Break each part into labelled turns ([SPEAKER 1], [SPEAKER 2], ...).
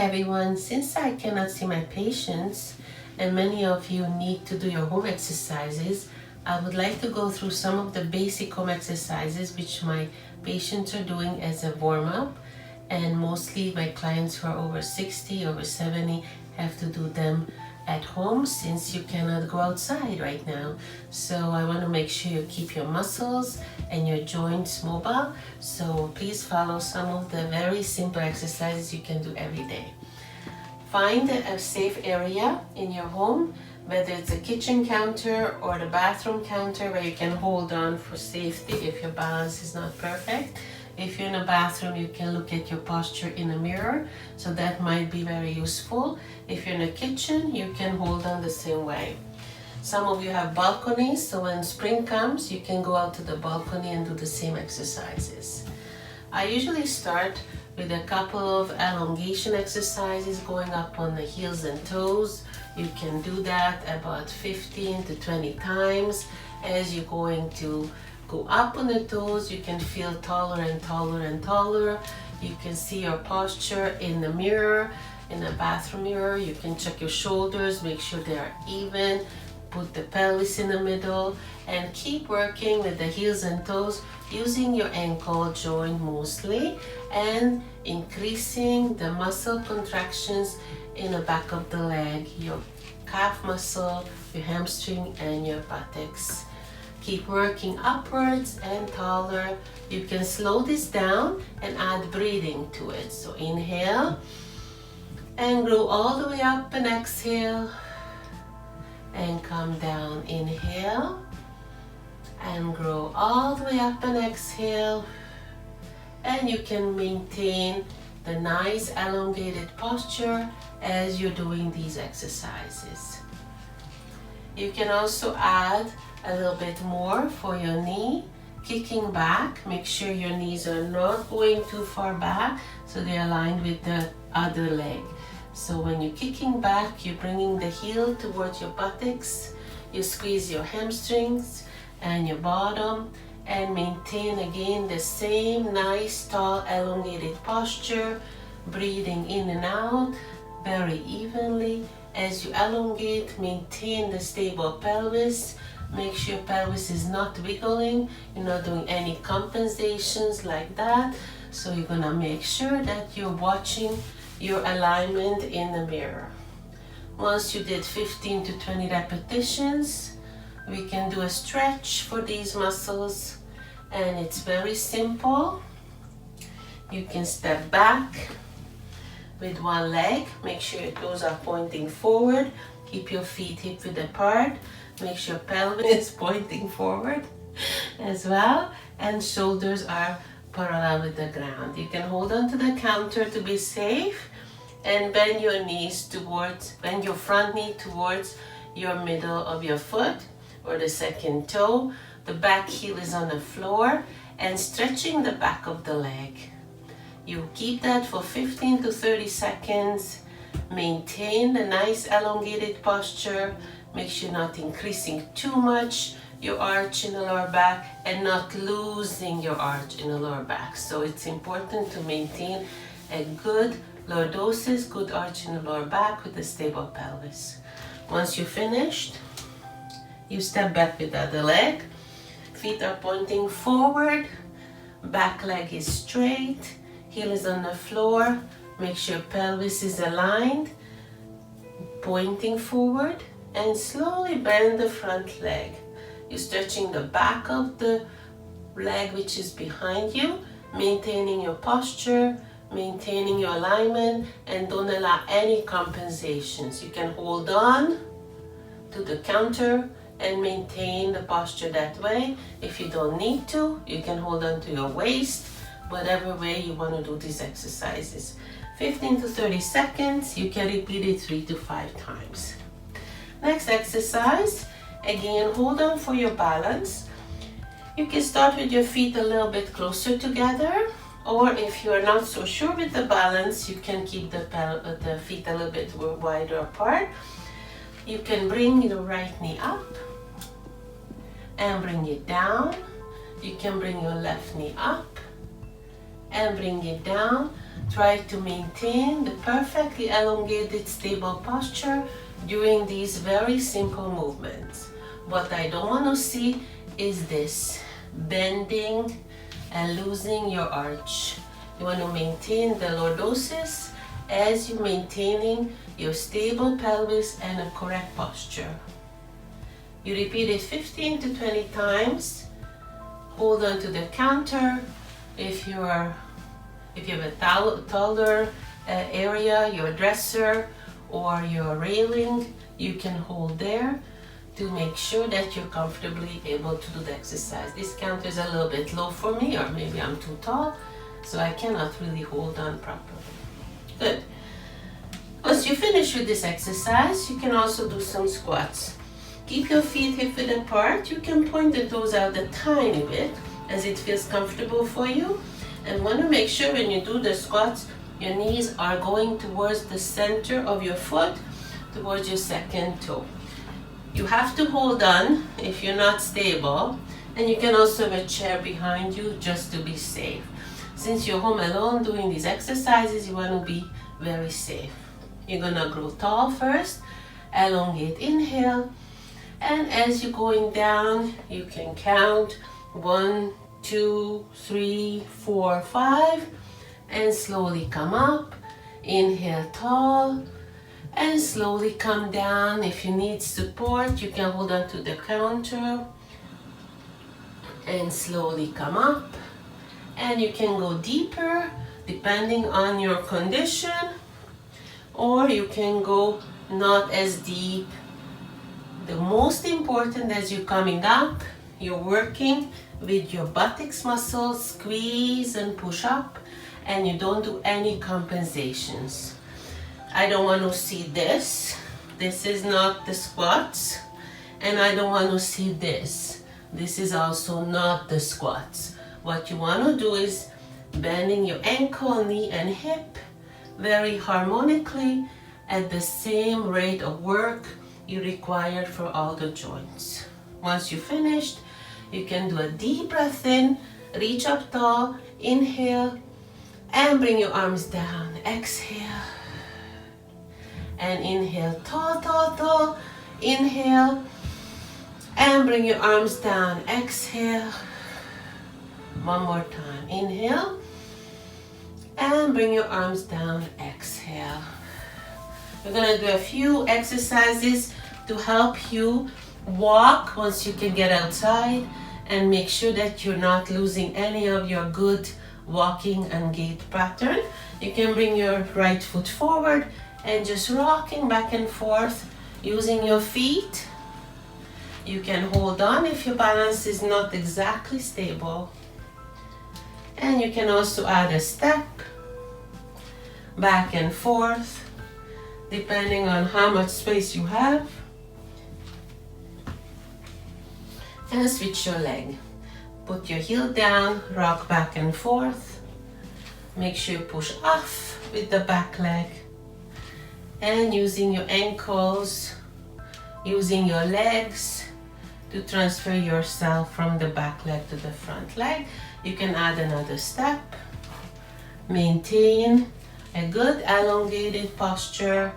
[SPEAKER 1] Hi everyone, since I cannot see my patients and many of you need to do your home exercises, I would like to go through some of the basic home exercises which my patients are doing as a warm-up, and mostly my clients who are over 60, over 70 have to do them at home since you cannot go outside right now. So I want to make sure you keep your muscles and your joints mobile. So please follow some of the very simple exercises you can do every day. Find a safe area in your home, whether it's a kitchen counter or the bathroom counter where you can hold on for safety if your balance is not perfect. If you're in a bathroom, you can look at your posture in a mirror, so that might be very useful. If you're in a kitchen, you can hold on the same way. Some of you have balconies, so when spring comes, you can go out to the balcony and do the same exercises. I usually start with a couple of elongation exercises going up on the heels and toes. You can do that about 15 to 20 times. As you're going to go up on the toes, you can feel taller and taller and taller. You can see your posture in the mirror, in the bathroom mirror. You can check your shoulders, make sure they are even. Put the pelvis in the middle and keep working with the heels and toes using your ankle joint mostly and increasing the muscle contractions in the back of the leg, your calf muscle, your hamstring and your buttocks. Keep working upwards and taller. You can slow this down and add breathing to it. So inhale and grow all the way up and exhale and come down. Inhale and grow all the way up and exhale. And you can maintain the nice elongated posture as you're doing these exercises. You can also add a little bit more for your knee, kicking back. Make sure your knees are not going too far back so they're aligned with the other leg. So when you're kicking back, you're bringing the heel towards your buttocks. You squeeze your hamstrings and your bottom and maintain again the same nice tall elongated posture, breathing in and out very evenly. As you elongate, maintain the stable pelvis. Make sure pelvis is not wiggling. You're not doing any compensations like that. So you're gonna make sure that you're watching your alignment in the mirror. Once you did 15 to 20 repetitions, we can do a stretch for these muscles, and it's very simple. You can step back with one leg. Make sure your toes are pointing forward. Keep your feet hip width apart. Make sure pelvis is pointing forward as well, and shoulders are parallel with the ground. You can hold on to the counter to be safe and bend your knees towards, bend your front knee towards your middle of your foot or the second toe. The back heel is on the floor and stretching the back of the leg. You keep that for 15 to 30 seconds. Maintain the nice elongated posture. Make sure you're not increasing too much your arch in the lower back and not losing your arch in the lower back. So it's important to maintain a good lordosis, good arch in the lower back with a stable pelvis. Once you're finished, you step back with the other leg. Feet are pointing forward, back leg is straight, heel is on the floor. Make sure pelvis is aligned, pointing forward, and slowly bend the front leg. You're stretching the back of the leg which is behind you, maintaining your posture, maintaining your alignment, and don't allow any compensations. You can hold on to the counter and maintain the posture that way. If you don't need to, you can hold on to your waist, whatever way you want to do these exercises. 15 to 30 seconds, you can repeat it 3 to 5 times. Next exercise, again, hold on for your balance. You can start with your feet a little bit closer together, or if you are not so sure with the balance, you can keep the feet a little bit wider apart. You can bring your right knee up and bring it down. You can bring your left knee up and bring it down. Try to maintain the perfectly elongated, stable posture during these very simple movements. What I don't want to see is this bending and losing your arch. You want to maintain the lordosis as you're maintaining your stable pelvis and a correct posture. You repeat it 15 to 20 times. Hold on to the counter. If you have a taller area, your dresser or your railing, you can hold there to make sure that you're comfortably able to do the exercise. This counter is a little bit low for me, or maybe I'm too tall, so I cannot really hold on properly. Good. Once you finish with this exercise, you can also do some squats. Keep your feet hip-width apart. You can point the toes out a tiny bit as it feels comfortable for you. And want to make sure when you do the squats, your knees are going towards the center of your foot, towards your second toe. You have to hold on if you're not stable, and you can also have a chair behind you just to be safe. Since you're home alone doing these exercises, you want to be very safe. You're gonna grow tall first, elongate, inhale, and as you're going down, you can count 1, 2, 3, 4, 5, and slowly come up. Inhale tall, and slowly come down. If you need support, you can hold on to the counter, and slowly come up. And you can go deeper depending on your condition, or you can go not as deep. The most important as you're coming up, you're working with your buttocks muscles, squeeze and push up, and you don't do any compensations. I don't want to see this. This is not the squats. And I don't want to see this. This is also not the squats. What you want to do is bending your ankle, knee, and hip very harmonically at the same rate of work you required for all the joints. Once you're finished, you can do a deep breath in, reach up tall, inhale, and bring your arms down. Exhale, and inhale, tall, tall, tall. Inhale, and bring your arms down. Exhale. One more time. Inhale, and bring your arms down. Exhale. We're gonna do a few exercises to help you walk once you can get outside, and make sure that you're not losing any of your good walking and gait pattern. You can bring your right foot forward and just rocking back and forth using your feet. You can hold on if your balance is not exactly stable. And you can also add a step back and forth depending on how much space you have. And switch your leg. Put your heel down, rock back and forth. Make sure you push off with the back leg. And using your ankles, using your legs to transfer yourself from the back leg to the front leg. You can add another step. Maintain a good elongated posture.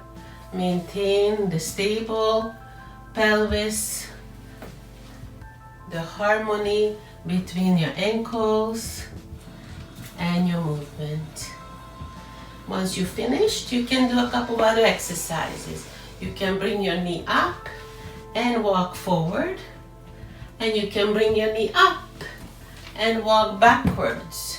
[SPEAKER 1] Maintain the stable pelvis, the harmony between your ankles and your movement. Once you've finished, you can do a couple other exercises. You can bring your knee up and walk forward, and you can bring your knee up and walk backwards.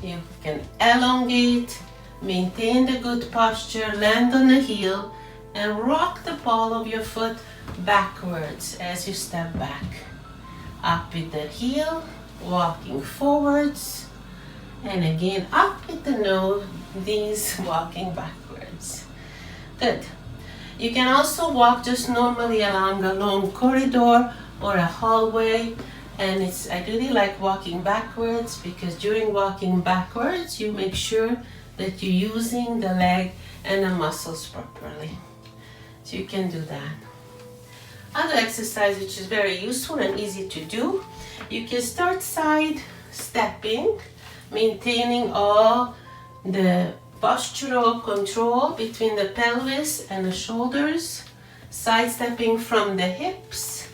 [SPEAKER 1] You can elongate, maintain the good posture, land on the heel, and rock the ball of your foot backwards as you step back. Up with the heel, walking forwards, and again up with the knees, walking backwards. Good. You can also walk just normally along a long corridor or a hallway, and I really like walking backwards because during walking backwards you make sure that you're using the leg and the muscles properly. So you can do that. Other exercise which is very useful and easy to do, you can start side stepping, maintaining all the postural control between the pelvis and the shoulders, sidestepping from the hips.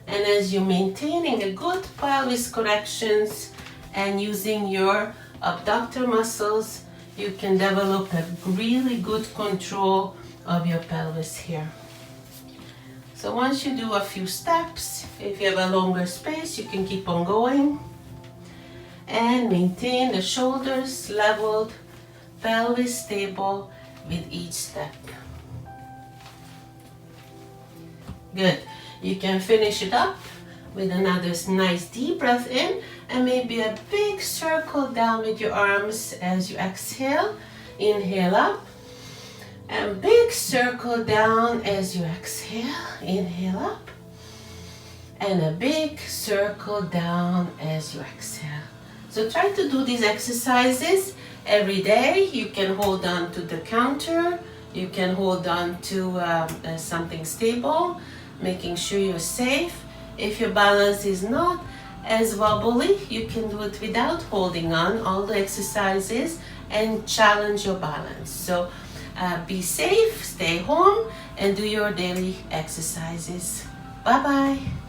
[SPEAKER 1] And as you're maintaining a good pelvis corrections and using your abductor muscles, you can develop a really good control of your pelvis here. So once you do a few steps, if you have a longer space, you can keep on going and maintain the shoulders leveled, pelvis stable with each step. Good. You can finish it up with another nice deep breath in and maybe a big circle down with your arms as you exhale. Inhale up and big circle down as you exhale. Inhale up and a big circle down as you exhale. So try to do these exercises every day. You can hold on to the counter. You can hold on to something stable, making sure you're safe. If your balance is not as wobbly, you can do it without holding on all the exercises and challenge your balance. So be safe, stay home, and do your daily exercises. Bye-bye.